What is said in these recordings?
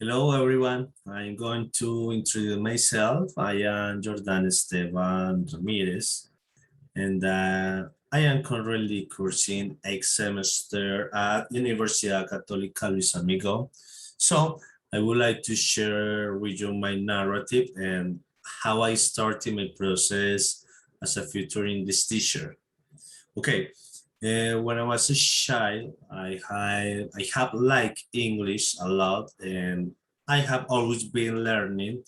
Hello, everyone. I'm going to introduce myself. I am Jordan Esteban Ramírez, and I am currently cursing a semester at Universidad Católica Luis Amigo. So I would like to share with you my narrative and how I started my process as a future English teacher. Okay, when I was a child, I have liked English a lot, and I have always been learning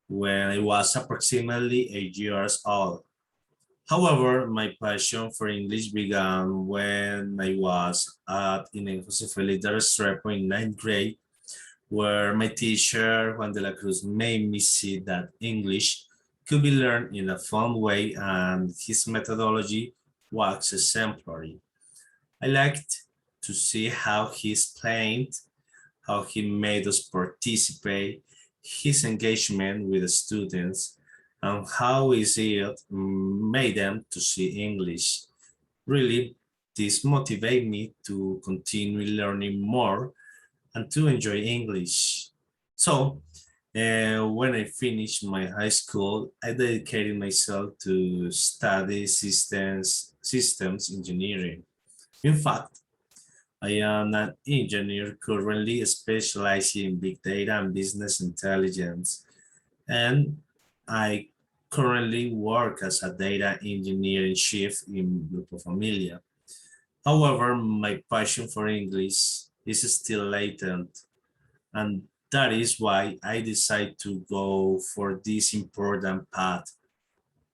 when I was approximately 8 years old. However, my passion for English began when I was at in Jose Feliz de Restrepo in ninth grade, where my teacher Juan de la Cruz made me see that English could be learned in a fun way, and his methodology was exemplary. I liked to see how he explained, how he made us participate, his engagement with the students, and how easy it made them to see English. Really, this motivated me to continue learning more and to enjoy English. So, when I finished my high school, I dedicated myself to study systems engineering. In fact, I am an engineer currently specializing in big data and business intelligence, and I currently work as a data engineering chief in Grupo Familia. However, my passion for English is still latent, and that is why I decided to go for this important path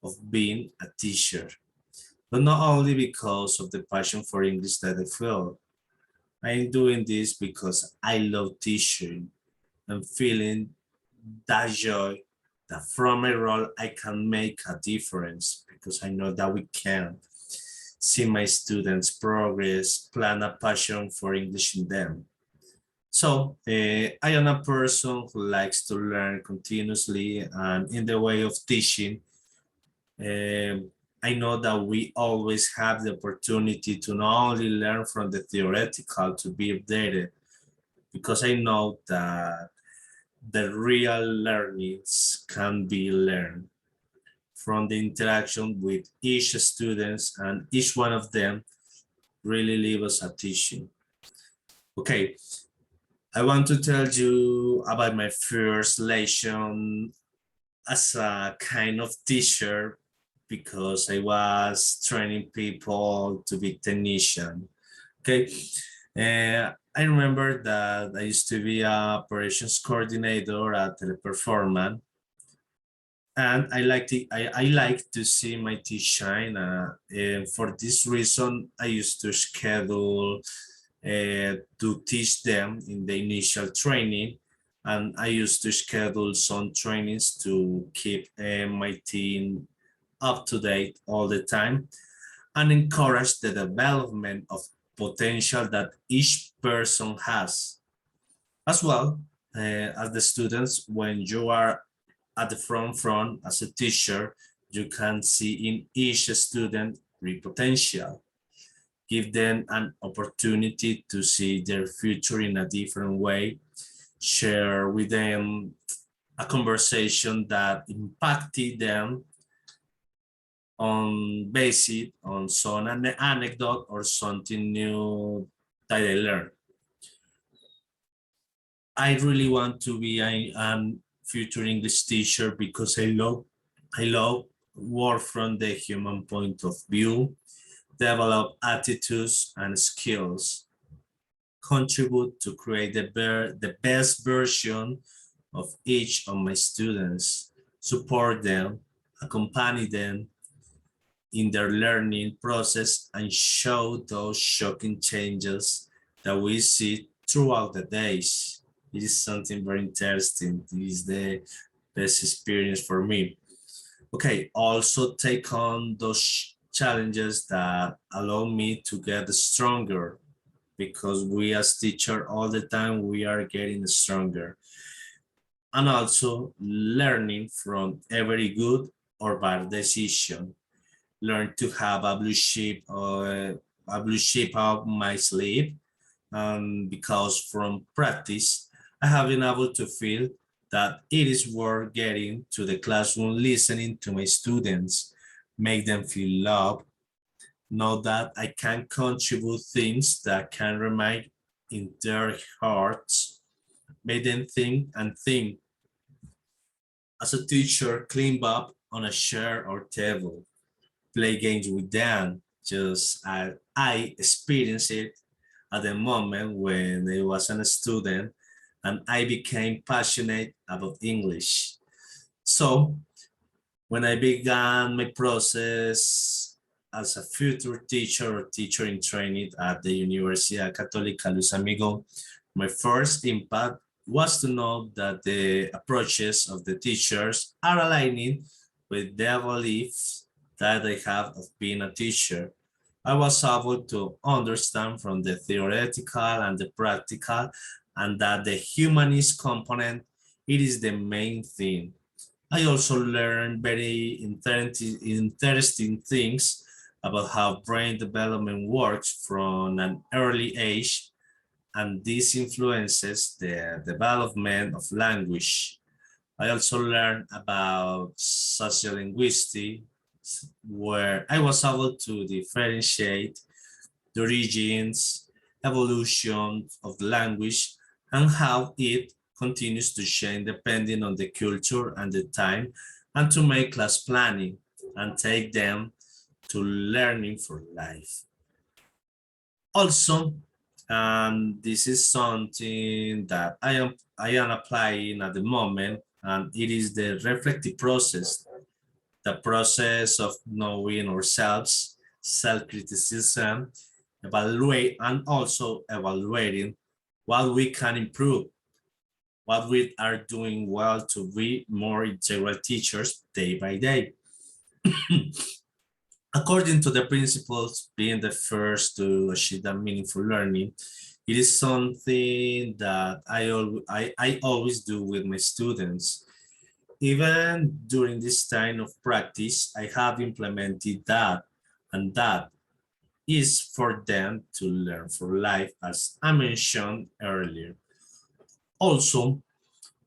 of being a teacher. But not only because of the passion for English that I feel, I'm doing this because I love teaching and feeling that joy that from my role I can make a difference because I know that we can see my students progress, plant a passion for English in them. So I am a person who likes to learn continuously, and in the way of teaching, um, I know that we always have the opportunity to not only learn from the theoretical to be updated, because I know that the real learnings can be learned from the interaction with each students, and each one of them really leave us a teaching. Okay, I want to tell you about my first lesson as a kind of teacher because I was training people to be technician. Okay, I remember that I used to be a operations coordinator at Teleperformance, and I like to see my team shine. And for this reason, I used to schedule to teach them in the initial training, and I used to schedule some trainings to keep my team up to date all the time and encourage the development of potential that each person has. As well as the students, when you are at the front as a teacher, you can see in each student real potential, give them an opportunity to see their future in a different way, share with them a conversation that impacted them on based on some anecdote or something new that they learned. I really want to be a future English teacher because I love work from the human point of view, develop attitudes and skills, contribute to create the best version of each of my students, support them, accompany them in their learning process, and show those shocking changes that we see throughout the days. It is something very interesting. This is the best experience for me. Okay, also take on those challenges that allow me to get stronger because we as teacher all the time we are getting stronger, and also learning from every good or bad decision. Learn to have a blue sheep up my sleeve, because from practice I have been able to feel that it is worth getting to the classroom, listening to my students, make them feel loved, know that I can contribute things that can remain in their hearts, make them think and think. As a teacher, clean up on a chair or table, play games with them, just as I experienced it at the moment when I was a student and I became passionate about English. So when I began my process as a future teacher or teacher in training at the Universidad Católica Luis Amigo, my first impact was to know that the approaches of the teachers are aligning with their beliefs that I have of being a teacher. I was able to understand from the theoretical and the practical, and that the humanist component, it is the main thing. I also learned very interesting things about how brain development works from an early age, and this influences the development of language. I also learned about sociolinguistics, where I was able to differentiate the origins, evolution of the language, and how it continues to change depending on the culture and the time, and to make class planning and take them to learning for life. Also, this is something that I am applying at the moment, and it is the reflective process, the process of knowing ourselves, self-criticism, evaluate and also evaluating what we can improve, what we are doing well to be more integral teachers day by day. According to the principles, being the first to achieve that meaningful learning, it is something that I always do with my students. Even during this time of practice, I have implemented that, and that is for them to learn for life, as I mentioned earlier. Also,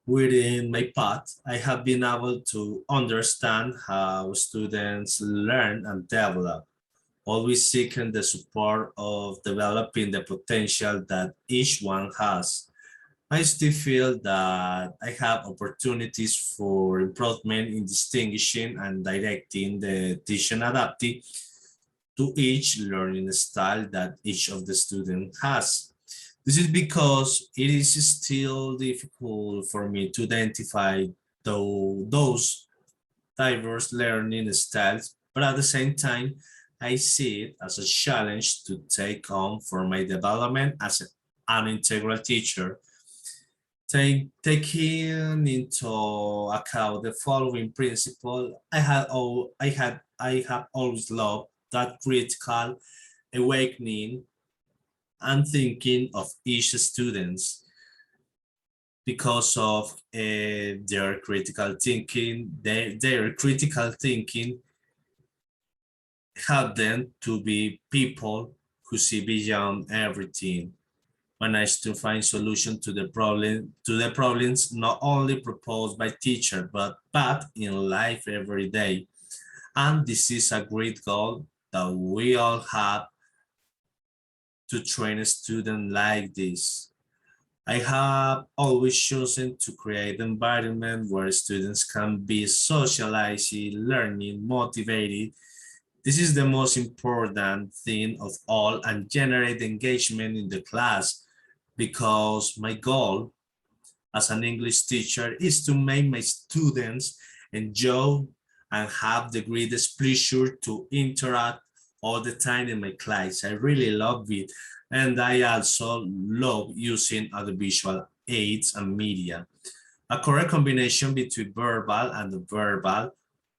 within my path, I have been able to understand how students learn and develop, always seeking the support of developing the potential that each one has. I still feel that I have opportunities for improvement in distinguishing and directing the teaching adaptive to each learning style that each of the students has. This is because it is still difficult for me to identify those diverse learning styles, but at the same time, I see it as a challenge to take on for my development as an integral teacher. Taking into account the following principle, I have always loved that critical awakening and thinking of each students because of their critical thinking. Their critical thinking help them to be people who see beyond everything, manage to find solution to the problems not only proposed by teacher but in life every day. And this is a great goal that we all have, to train a student like this. I have always chosen to create an environment where students can be socializing, learning, motivated. This is the most important thing of all, and generate engagement in the class, because my goal as an English teacher is to make my students enjoy and have the greatest pleasure to interact all the time in my class. I really love it. And I also love using other visual aids and media. A correct combination between verbal and non-verbal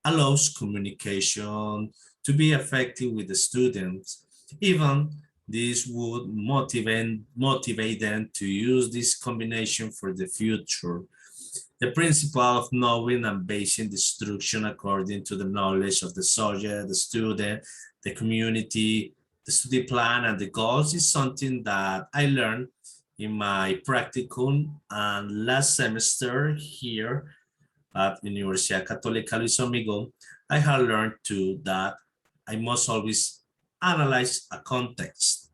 allows communication to be effective with the students. Even this would motivate them to use this combination for the future. The principle of knowing and basing the instruction according to the knowledge of the subject, the student, the community, the study plan, and the goals is something that I learned in my practicum and last semester here at Universidad Católica Luis Amigo, I have learned too that I must always analyze a context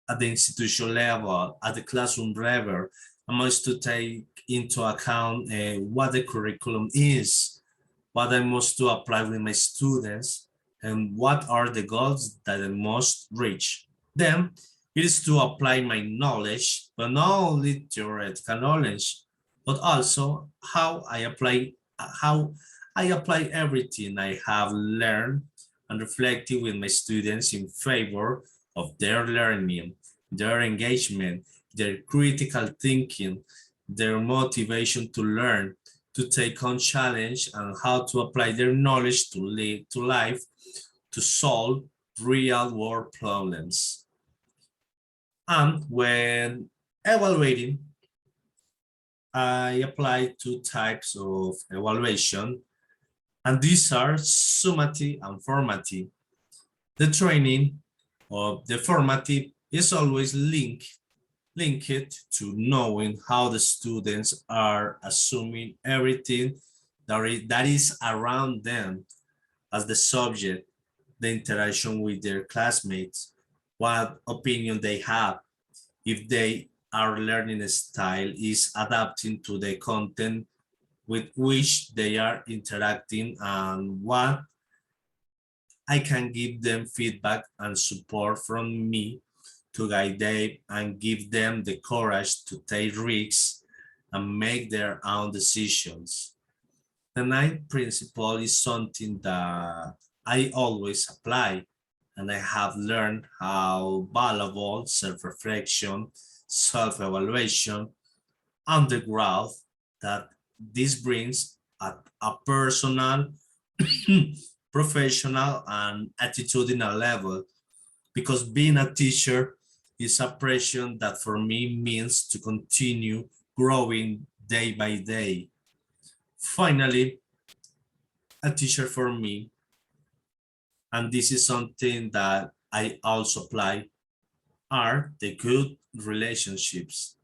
at the institution level, at the classroom level. I must to take into account what the curriculum is, what I must to apply with my students, and what are the goals that I must reach. Then it is to apply my knowledge, but not only theoretical knowledge, but also how I apply everything I have learned and reflecting with my students in favor of their learning, their engagement, their critical thinking, their motivation to learn, to take on challenge, and how to apply their knowledge to life to solve real world problems. And when evaluating, I apply two types of evaluation, and these are summative and formative. The training of the formative is always linked to knowing how the students are assuming everything that is around them as the subject, the interaction with their classmates, what opinion they have, if they our learning style is adapting to the content with which they are interacting, and what I can give them feedback and support from me to guide them and give them the courage to take risks and make their own decisions. The ninth principle is something that I always apply, and I have learned how valuable self-reflection, self-evaluation, and the growth that this brings at a personal, professional, and attitudinal level, because being a teacher is a passion that for me means to continue growing day by day. Finally, a teacher for me, and this is something that I also apply, are the good relationships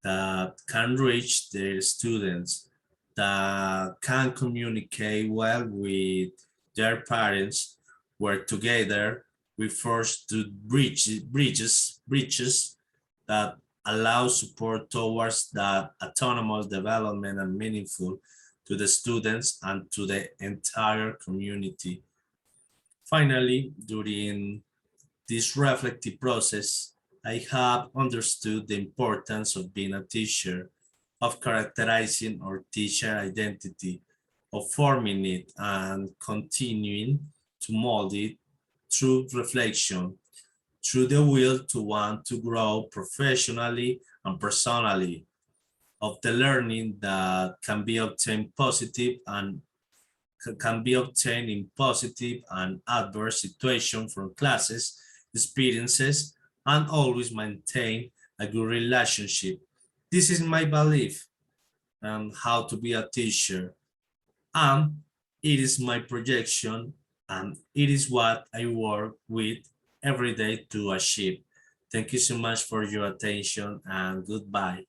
that can reach their students, that can communicate well with their parents, where together we force to bridges that allow support towards that autonomous development and meaningful to the students and to the entire community. Finally, during this reflective process, I have understood the importance of being a teacher, of characterizing our teacher identity, of forming it and continuing to mold it through reflection, through the will to want to grow professionally and personally, of the learning that can be obtained in positive and adverse situations from classes, experiences, and always maintain a good relationship. This is my belief on how to be a teacher, and it is my projection, and it is what I work with every day to achieve. Thank you so much for your attention, and goodbye.